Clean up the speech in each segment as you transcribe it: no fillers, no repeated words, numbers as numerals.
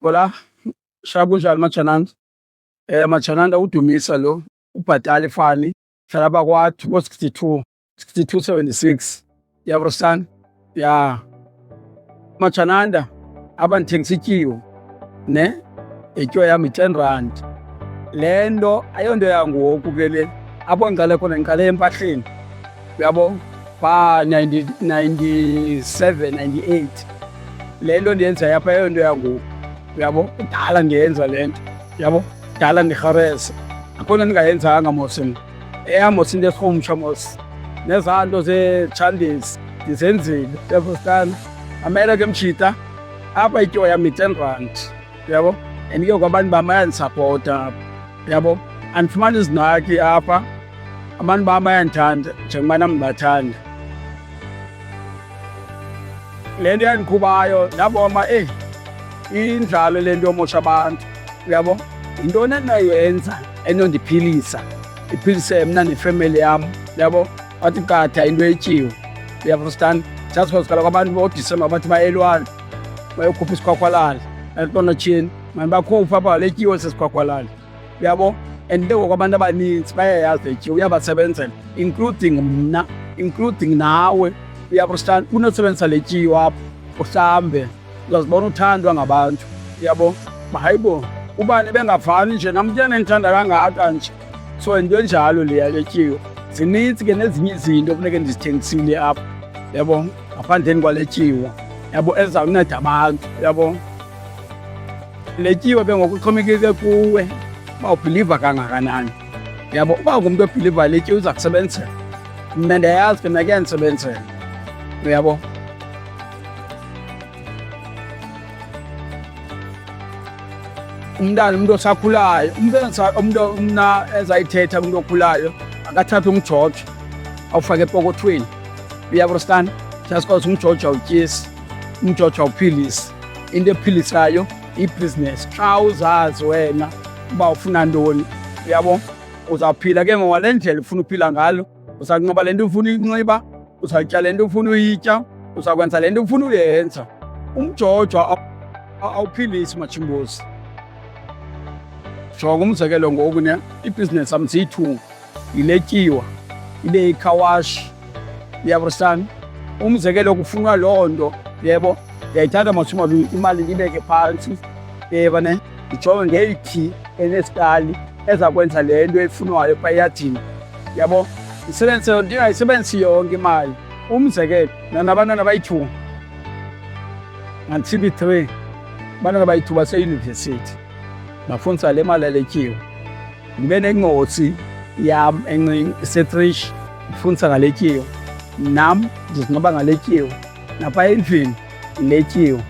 Hola, kunjani Majananda? Majananda uDumisa lo, uBhatala Fani, hlala bakwathi ko-62, 6276. Yabo sithando? Ya. Majananda, apha ndithengisa ityiwa, ne? Ityiwa yam yi-R10. Le nto ayonto yangoku ke le. Apho ndiqale khona ndiqale empahleni, uyabo? Phaa 97, 98. Le nto ndiyenzayo apha ayonto yangoku, uyabo? Kudala ndiyenza le nto, uyabo? Kudala ndirharesa. Akho nto ndingayenzanga mos mna. Eyam mos into esirhumsha mos. Nezaa nto zeetshandisi ndizenzile, uyabo sithando? Mamela ke mtshita, apha ityiwa yam yi-R10, uyabo? And ke ngoku abantu bam bayandisapota apha, uyabo? Andifumani zinaki apha, abantu bam bayandithanda njengoba nam ndibathanda. Le nto yandiqhubayo ndabona injalo le nto yomosha abantu, uyabo? Yintoni endinoyenza enondiphilisa, iphilise mna nefemeli yam, uyabo? Wathi qatha into yetyiwa, uyabo sithando? Just because kaloku abantu boDisemba bathi bayelwana, bayokhupha isikhwakhwalala, eNtonatsheni, mandibakhuphe apha le tyiwa sesikhwakhwalala, uyabo? And ke ngoku abantu abanintsi bayayazi le tyiwa, uyabasebenzela, including mna, including nawe, uyabo sithando? Unosebenzisa le tyiwa apha uhlambe, uzazibona uthandwa ngabantu, uyabo? Hayibo, ubani bengavani nje nam ke ndithanda kangaka nje. So into enjalo leya le tyiwa. Zinintsi ke nezinye izinto funeke ndizithengisile apha, uyabo? Ngaphandleni kwale tyiwa, yabo, ezizawunceda abantu, uyabo? Le tyiwa ke ngoku ixhomekeke kuwe uba ubhiliva kangakanani, uyabo? Uba ungumntu obhiliva le tyiwa iza kusebenzela, mna ndiyayazi ke mna kuyandisebenzela, uyabo? Umntu osakhulayo, mna ezayithetha umntu okhulayo, akathathe umjojo awufake epokothweni, uyabo sithando? Just because umjojo awutyisi, umjojo awuphilisi. Into ephilisayo ibhizinesi. Xa uzazi wena uba ufuna ntoni, uyabo? Uzawuphila ke ngoku ngale ndlela ufuna uphila ngalo, uzawunxiba le nto ufuna uyinxiba, uzawutya le nto ufuna uyitya, uzawukwenza le nto ufuna uyenza. Umjojo awuphilisi Matshimbozi. Jonga umzekelo ngoku ne, ibhizinesi yam ziyi-2, yile tyiwa, ibe yikhawashi, uyabo sithando? Umzekelo kufunwa loo nto, yebo, ndiyayithatha Matshumalu imali ndiyibeke phantsi, yeba ne, ndijonge ngeyiphi enesikali eza kwenza le nto efunwayo phaa eyadini, uyabo? Ndingayisebenzisi yonke imali. Umzekelo, nabantwana bayi-2, nantsimbi 3, abantwana bayi-2 baseyunivesithi, bafundisa le mali yale tyiwa. Ndibe nengqosi yam encinci isetrishi, ndifundisa ngale tyiwa. Nam ndizinxiba ngale tyiwa, napha endlini le tyiwa,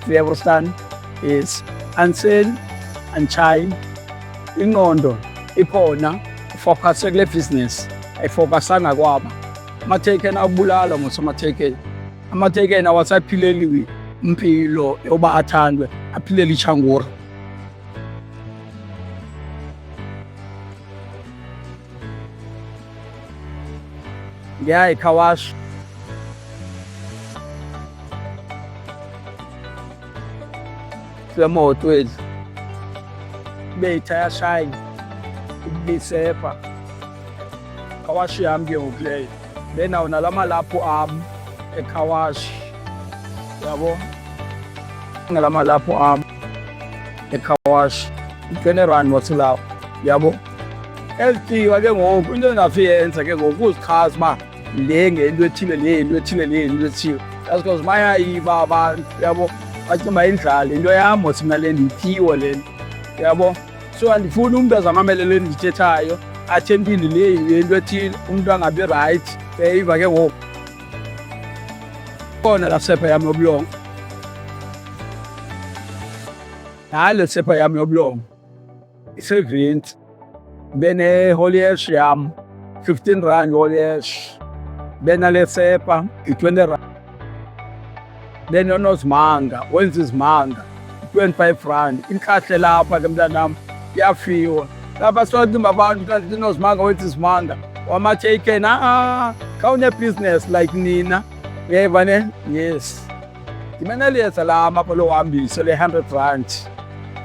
uyabo sithando? Yes, andiseli, anditshayi, ingqondo ikhona, ifowukhase kule bhizinesi, ayifowukhasanga kwaba. Amathekeni abulala mos amathekeni. Amathekeni awasaphileli impilo yoba athandwe, aphilele itshangura. Yeah, ikhawashi. Semoto ezi. Ibe yithaya shine, ibe yisepha. Ikhawashi yam ke ngoku leyo. Ndibe nawo nala malaphu am ekhawashi, uyabo? Ngala malaphu am ekhawashi, i-R20 wasilawo, uyabo? Ezi tyiwa ke ngoku into endingafiyenza ke ngoku kuzichaza uba le ngento ethile, le into ethile, le into ethile. Just because bayayiba abantu, uyabo? Bacinga indlala, into yam mos mna le ndiyityiwa le nto, uyabo? So andifuni umntu azamamele le ndiyithethayo athi empini le into ethile, umntu angabi rayithi, uyayiva ke ngoku? Khona laa sepha yam yobulongwe, hayi le sepha yam yobulongwe, i-70. Ndibe ne-holy ash yam, R15 holy ash. Ndibe nale sepha, i-R20. Ndibe nonozimanga, wenza izimanga, i-R25. Inkahle lapha ke mntanam, iyafiwa. Lapha siwacinga abantu xa ndithi nozimanga wenza izimanga, wamatheyikeni, khawunebhizinesi like nina, uyayiva ne? Yes. Ndibe neliyeza lam apha lohambise le R100.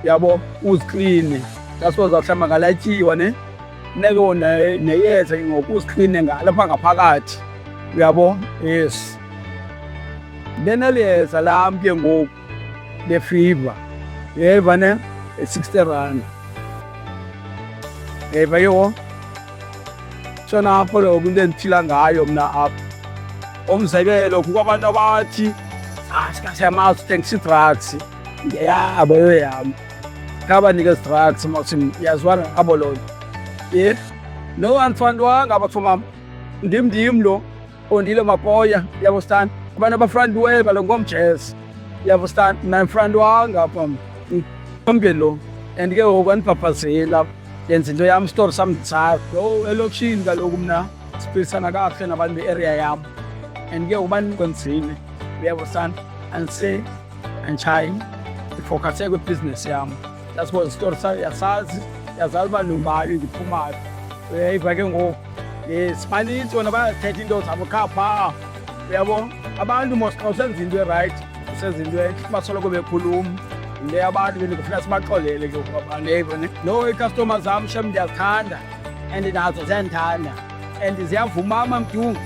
yabo, uzikline. That's why uzawuhlamba ngalatyiwa neyeza ngokuzikline ngalapha ngaphakathi, uyabo. Yes, leneliyeza lam ke ngoku lefiva, yeva ne 60 rand, yeva yho. So napho loku into endiphila ngayo mna apha. Umzekelo kukho abantu abathi sikasiyamazi uthengisa ii-drugs, ndiyayaba yoyam khabanikeza drugs masimu, yazwana ngabo loo nto. Ye no andifandwanga abathomam, ndim lo ondile mapoya, uyabustan. Abantu abafrandiweyo kaloku ngomjezi, uyabustan. Mna andifrandwanga apha konke lo, and ke ngoku andibhabhazela yenza into yam, isitori sam ndisazi. Yho, elokishini kaloku mna siphilisana kakuhle nabantu be-area yam, and ke ubani kwenzile, uyabustan. Anditshayi, ndifowukhase kwibhizinesi yam. That's what isitori sayo yasazi, yazazi uba ndingubayo, ndiphumayo. Uyayiva ke ngoku. Yes, banintsi bona bayazithetha into zabo khapha, uyabo. Abantu mos xa usenza into erayithi, usenza into entle, basoloko bekhuluma. Yile abantu bendikufuneka sibaxolele ke ngoku abantu, uyayiva ne. No, iikhastoma zam shem ndiyazithanda and nazo ziyandithanda and ziyavuma amamdungu.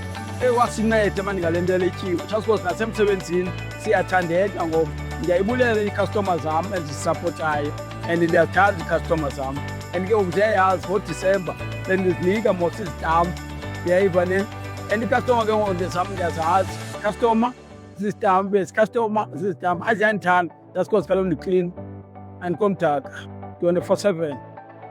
Wasincede mani ngale nto eletyiwe. Just because nasemsebenzini siyathandeka ngoku. Ndiyayibulela iikhastoma zam endizisapotayo and ndiyazithanda iikhastoma zam. And ke ngoku ziyayazi ngoDisemba bendizinika mos izitampu, uyayiva ne. And iikhastoma ke ngoku zam ndiyazazi. Customer zizitampu ezi, customer zizitampu, aziyandithanda. That's because kaloku ndiklin andikomdaka 24/7,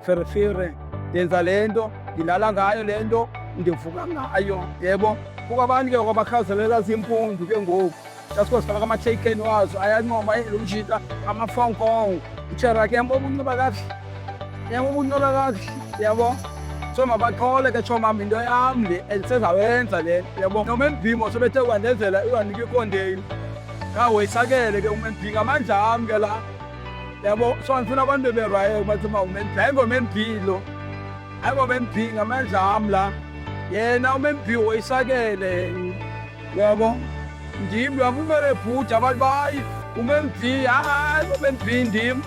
ferefere. Ndenza le nto, ndilala ngayo le nto, ndivuka ngayo, yebo. Kukho abantu ke ngoku abakhawuzelela ziimpundu ke ngoku. That's because kaloku ama-taken wazo ayancoma lo mjika, ama-Hong Kong, utshera ke yabo unxiba kakuhle, yabo unxiba kakuhle, yabo. So mabaxole ke tshomam into yam le endisezawenza le, yabo. Nomembhimo sobethe kwandenzela iwanika ikondeyini, ngawoyisakele ke umembhi ngamandla am ke la, yabo. So andifuna abantu beberwayo bathi umembhi, ayingomembhilo, ayingomembhi ngamandla am la. Yena umembhi woyisakele, yabo. Ndim lo abumele bhuti abantu bayi umembhi, hayi umembhi ndim,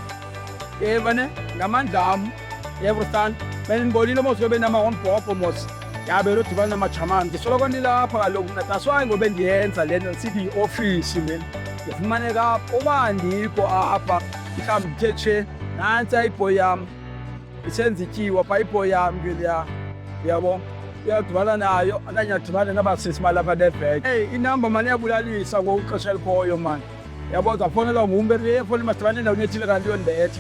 yeva ne, ngamandla am, uyabustan. Bendibonile mos ngobe nama-onbhobho mos, yabe lodibana namajamani. Ndisoloko ndilapha kaloku mna, that's why ngobe ndiyenza le nto sithi yi-ofisi le. Ndifumaneka apha, uba andikho apha mhlawumbi ndithe tshe nantsi ibhoyi yam isenza ityiwa phaa, ibhoyi yam ke leya, uyabo. Uyadibana nayo okanye adibane nabasisi balapha Nedbank. Hey, inamba mani iyabulalisa ngoku ixesha elikhoyo mani, yabo. Uzawufonelwa ngumntu efowuni masidibane endaweni ethile kanti yondibetha,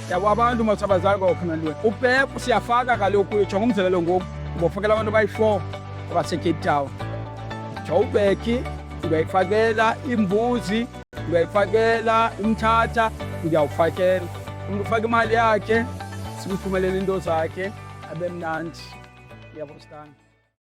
yabo. Abantu masabazali kwakhona ntoni. UPep siyafaka kaloku, jonga umzekelo ngoku ubofakela abantu abayi-4 abaseCape Town. Joburg uyayifakela imbuzi, uyayifakela umthatha, uyawufakela. Umntu ufaka imali yakhe, simthumelele into zakhe, abe mnandi. Uyabustan.